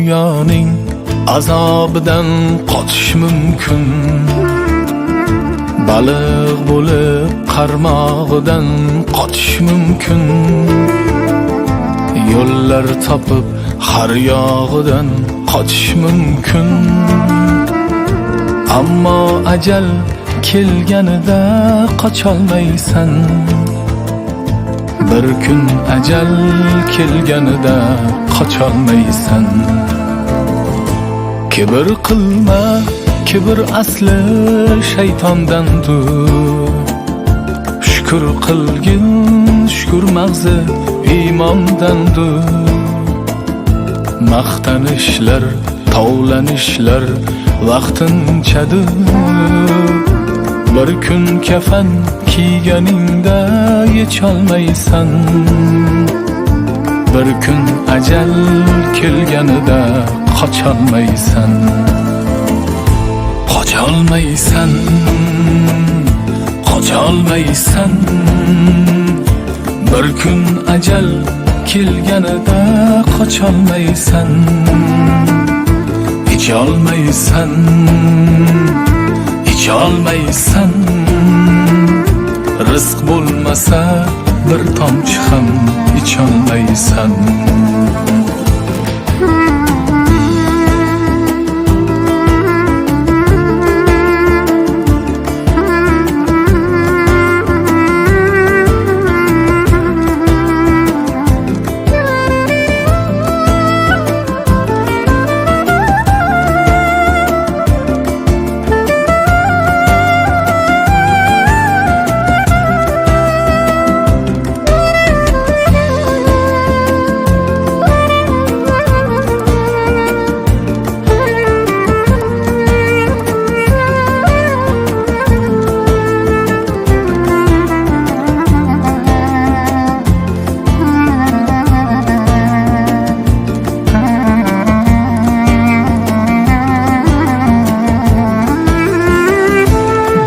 dunyoning azobidan qochish mumkin. Baliq bo'lib qarmog'idan qochish mumkin. Yo'llar topib har yog'idan qochish mumkin. Ammo ajal kelganida qocholmaysan. Bir kun ajal kelganida qocholmaysan. Kibr qilma, kibr asli shaytondandir. Shukr qilgin, shukr mag'zi iymondandir. Maqtanishlar, tovlanishlar vaqtinchadir. Bir kun kafan kiyganingda yecholmaysan. Bir kun ajal kelganida qocholmaysan. Qocholmaysan, qocholmaysan. Bir kun ajal kelganida qocholmaysan. İçolmaysan, içolmaysan. Rizq bo'lmasa bir tomchi ham icholmaysan.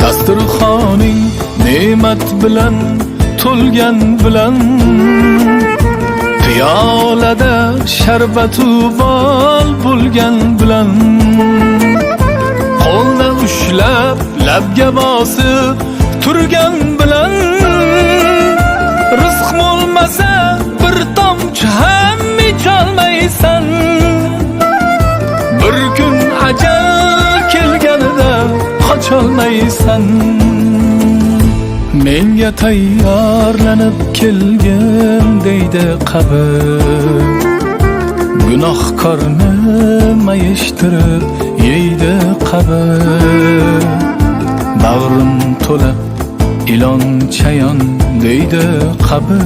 Dasturxoning ne'mat bilan to'lgan bilan, piyolada sharbatu bol bo'lgan bilan, qo'lda ushlab labga bosib turgan bilan, rizq bo'lmasa bir tomchi ham icholmaysan. Bir kun ajal kelganida qocholmaysan. Menga tayyorlanib kelgin deydi qabr. Gunohkorni mayishtirib yeydi qabr. Bag'rim to'la ilon chayon deydi qabr.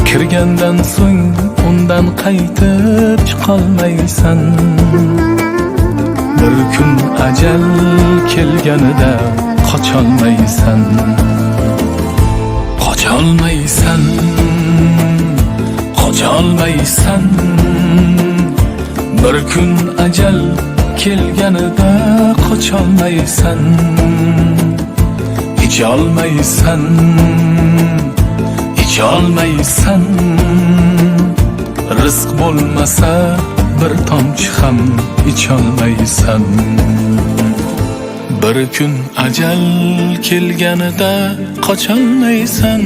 Kirgandan so'ng undan qaytib chiqolmaysan. Bir kun ajal kelganida qocholmaysan. Qocholmaysan, qocholmaysan. Bir kun ajal kelganida qocholmaysan. İçolmaysan, içolmaysan. Rizq bo'lmasa bir tomchi ham icholmaysan. Bir kun ajal kelganida qocholmaysan.